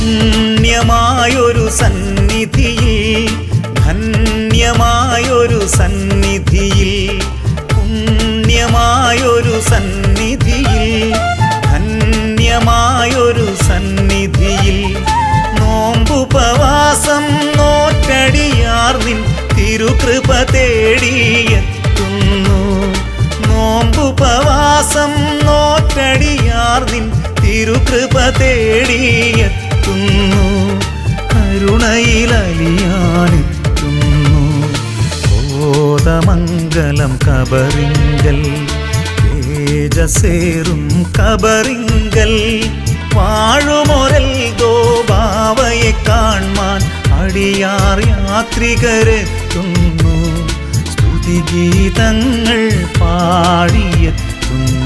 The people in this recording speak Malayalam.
പുണ്യമായൊരു സന്നിധിയിൽ, ധന്യമായൊരു സന്നിധിയിൽ, പുണ്യമായൊരു സന്നിധിയിൽ, ധന്യമായൊരു സന്നിധിയിൽ, നോമ്പുപവാസം നോറ്റടിയാർ നിൻ തിരുകൃപ തേടിയെത്തുന്നു. നോമ്പുപവാസം നോറ്റടിയാർ നിൻ തിരുകൃപ തേടിയെത്തുന്നു. കരുണയിലലിയാനെത്തുന്നു. ബോധമംഗലം കബറിങ്കൽ, തേജസേറും കബറിങ്കൽ, വാഴുമൊരൽ ദോബാവയെ കാൺമാൻ അടിയാർ യാത്രികരെത്തുന്നു. സ്തുതിഗീതങ്ങൾ പാടിയെത്തുന്നു.